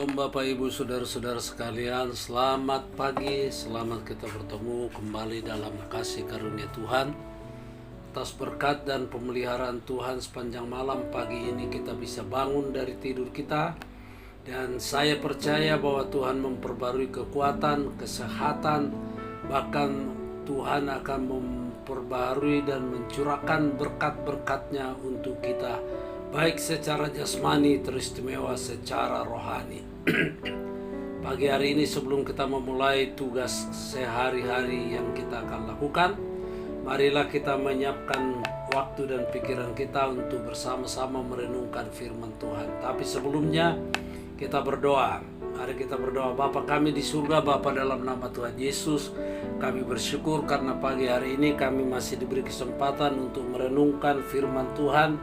Shalom Bapak Ibu Saudara-saudara sekalian, selamat pagi, selamat kita bertemu kembali dalam kasih karunia Tuhan. Atas berkat dan pemeliharaan Tuhan sepanjang malam pagi ini kita bisa bangun dari tidur kita. Dan saya percaya bahwa Tuhan memperbarui kekuatan, kesehatan, bahkan Tuhan akan memperbarui dan mencurahkan berkat-berkat-Nya untuk kita, baik secara jasmani, teristimewa secara rohani. Pagi hari ini sebelum kita memulai tugas sehari-hari yang kita akan lakukan, marilah kita menyiapkan waktu dan pikiran kita untuk bersama-sama merenungkan firman Tuhan. Tapi sebelumnya kita berdoa. Mari kita berdoa. Bapa kami di surga, Bapa dalam nama Tuhan Yesus, kami bersyukur karena pagi hari ini kami masih diberi kesempatan untuk merenungkan firman Tuhan.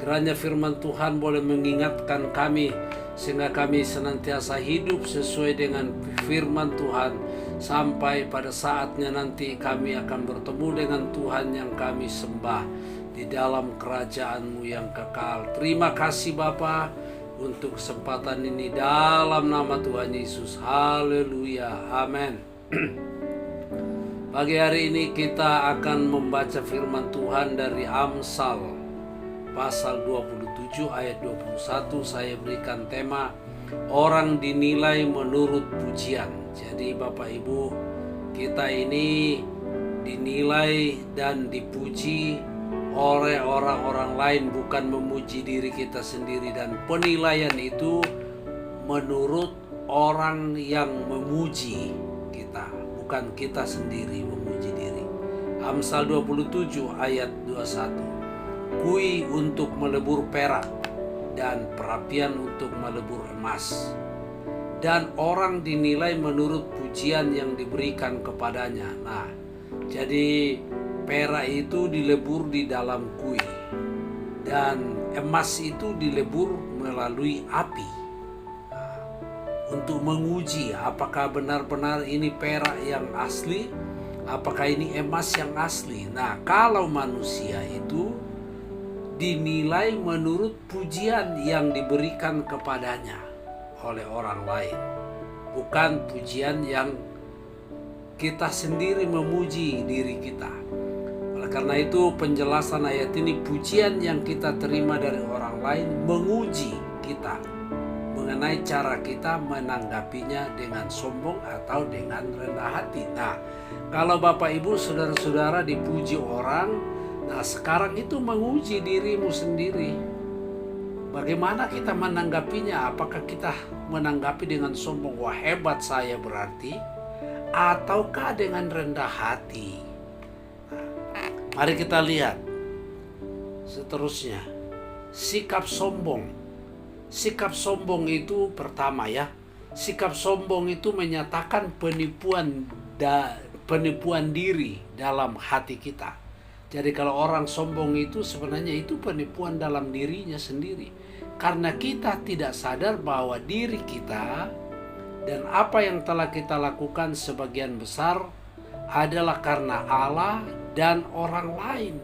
Kiranya firman Tuhan boleh mengingatkan kami sehingga kami senantiasa hidup sesuai dengan firman Tuhan, sampai pada saatnya nanti kami akan bertemu dengan Tuhan yang kami sembah di dalam kerajaan-Mu yang kekal. Terima kasih Bapa untuk kesempatan ini dalam nama Tuhan Yesus. Haleluya. Amin. Pagi hari ini kita akan membaca firman Tuhan dari Amsal pasal 27 ayat 21. Saya berikan tema orang dinilai menurut pujian. Jadi Bapak Ibu, kita ini dinilai dan dipuji oleh orang-orang lain, bukan memuji diri kita sendiri. Dan penilaian itu menurut orang yang memuji kita, bukan kita sendiri memuji diri. Amsal 27 ayat 21. Kui untuk melebur perak dan perapian untuk melebur emas. Dan orang dinilai menurut pujian yang diberikan kepadanya. Nah, jadi perak itu dilebur di dalam kui, dan emas itu dilebur melalui api. Nah, untuk menguji apakah benar-benar ini perak yang asli, apakah ini emas yang asli. Nah, kalau manusia itu dinilai menurut pujian yang diberikan kepadanya oleh orang lain, bukan pujian yang kita sendiri memuji diri kita. Oleh karena itu penjelasan ayat ini, pujian yang kita terima dari orang lain menguji kita mengenai cara kita menanggapinya dengan sombong atau dengan rendah hati. Nah, kalau Bapak Ibu saudara-saudara dipuji orang, nah sekarang itu menguji dirimu sendiri. Bagaimana kita menanggapinya? Apakah kita menanggapi dengan sombong, wah hebat saya berarti, ataukah dengan rendah hati? Nah, mari kita lihat seterusnya. Sikap sombong. Sikap sombong itu pertama ya. Sikap sombong itu menyatakan penipuan diri dalam hati kita. Jadi kalau orang sombong itu sebenarnya itu penipuan dalam dirinya sendiri. Karena kita tidak sadar bahwa diri kita dan apa yang telah kita lakukan sebagian besar adalah karena Allah dan orang lain.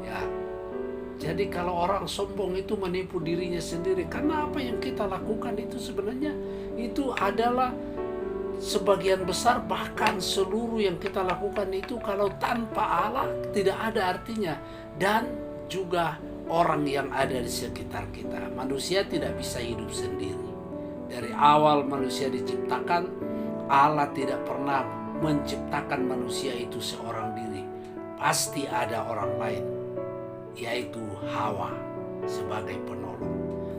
Ya. Jadi kalau orang sombong itu menipu dirinya sendiri, karena apa yang kita lakukan itu sebenarnya itu adalah sebagian besar, bahkan seluruh yang kita lakukan itu kalau tanpa Allah tidak ada artinya. Dan juga orang yang ada di sekitar kita. Manusia tidak bisa hidup sendiri. Dari awal manusia diciptakan, Allah tidak pernah menciptakan manusia itu seorang diri. Pasti ada orang lain, yaitu Hawa sebagai penolong.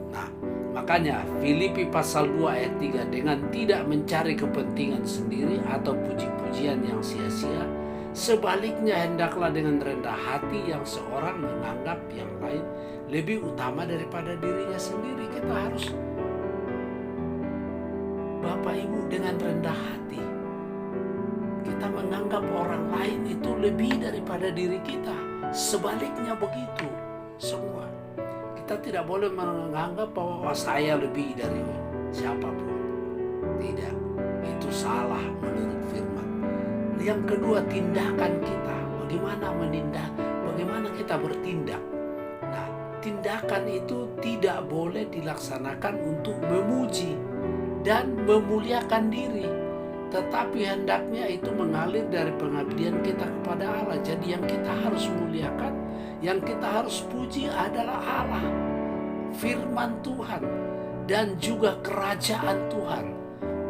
Nah, makanya Filipi pasal 2 ayat 3, dengan tidak mencari kepentingan sendiri atau puji-pujian yang sia-sia, sebaliknya hendaklah dengan rendah hati yang seorang menganggap yang lain lebih utama daripada dirinya sendiri. Kita harus, Bapak Ibu, dengan rendah hati kita menganggap orang lain itu lebih daripada diri kita. Sebaliknya begitu semua. Kita tidak boleh menganggap bahwa saya lebih dari siapapun. Tidak, itu salah menurut firman. Yang kedua, tindakan kita. Bagaimana kita bertindak. Nah, tindakan itu tidak boleh dilaksanakan untuk memuji dan memuliakan diri. Tetapi hendaknya itu mengalir dari pengabdian kita kepada Allah. Jadi yang kita harus muliakan, yang kita harus puji adalah Allah, firman Tuhan, dan juga kerajaan Tuhan.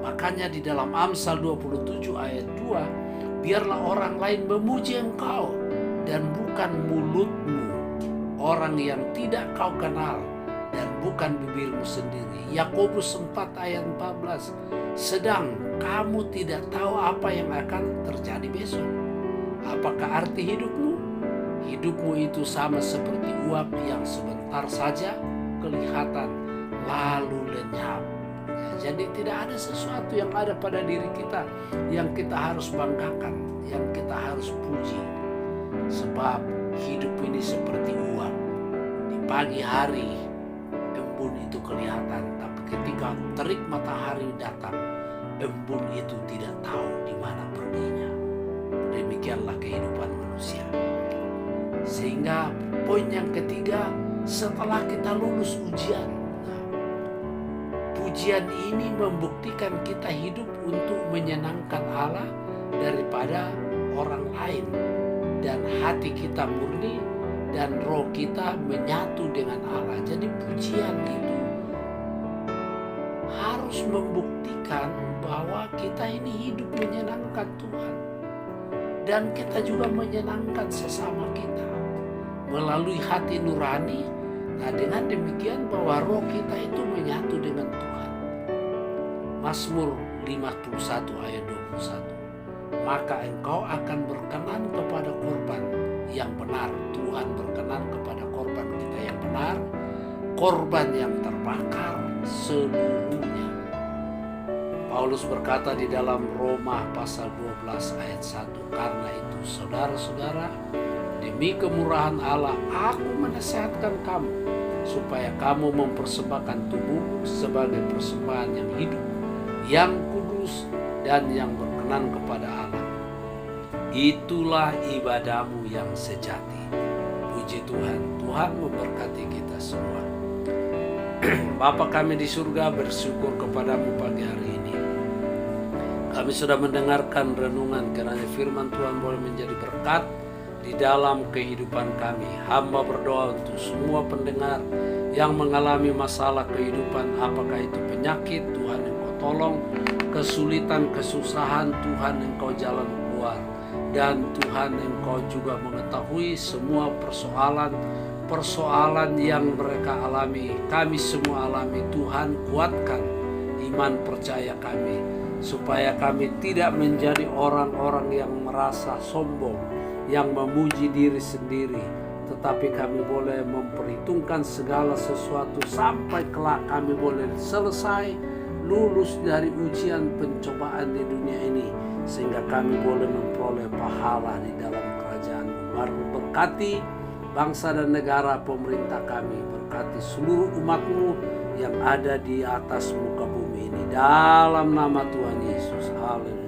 Makanya di dalam Amsal 27 ayat 2, biarlah orang lain memuji engkau dan bukan mulutmu, orang yang tidak kau kenal, dan bukan bibirmu sendiri. Yakobus 4 ayat 14, sedang kamu tidak tahu apa yang akan terjadi besok. Apakah arti hidupmu? Hidupmu itu sama seperti uap yang sebentar saja kelihatan lalu lenyap. Ya, jadi tidak ada sesuatu yang ada pada diri kita yang kita harus banggakan, yang kita harus puji. Sebab hidup ini seperti uap. Di pagi hari embun itu kelihatan, tapi ketika terik matahari datang, embun itu tidak tahu di mana perginya. Demikianlah kehidupan manusia. Sehingga poin yang ketiga, setelah kita lulus ujian, pujian ini membuktikan kita hidup untuk menyenangkan Allah daripada orang lain, dan hati kita murni dan roh kita menyatu dengan Allah. Jadi pujian itu harus membuktikan bahwa kita ini hidup menyenangkan Tuhan, dan kita juga menyenangkan sesama kita melalui hati nurani. Nah, dengan demikian bahwa roh kita itu menyatu dengan Tuhan. Mazmur 51 ayat 21, maka engkau akan berkenan kepada korban yang benar. Tuhan berkenan kepada korban kita yang benar, korban yang terbakar seluruhnya. Paulus berkata di dalam Roma pasal 12 ayat 1, karena itu saudara-saudara, demi kemurahan Allah aku menasihatkan kamu supaya kamu mempersembahkan tubuhmu sebagai persembahan yang hidup, yang kudus, dan yang berkenan kepada Allah. Itulah ibadahmu yang sejati. Puji Tuhan. Tuhan memberkati kita semua. Bapa kami di surga, bersyukur kepadamu pagi hari ini. Kami sudah mendengarkan renungan, kiranya firman Tuhan boleh menjadi berkat di dalam kehidupan kami. Hamba berdoa untuk semua pendengar yang mengalami masalah kehidupan, apakah itu penyakit, Tuhan Engkau tolong, kesulitan, kesusahan, Tuhan Engkau jalan keluar, dan Tuhan Engkau juga mengetahui semua persoalan yang mereka alami, kami semua alami. Tuhan kuatkan iman percaya kami, supaya kami tidak menjadi orang-orang yang merasa sombong, yang memuji diri sendiri, tetapi kami boleh memperhitungkan segala sesuatu sampai kelak kami boleh selesai lulus dari ujian pencobaan di dunia ini, sehingga kami boleh memperoleh pahala di dalam kerajaan-Mu. Berkati bangsa dan negara, pemerintah kami, berkati seluruh umat-Mu yang ada di atas muka bumi ini, dalam nama Tuhan Yesus. Haleluya.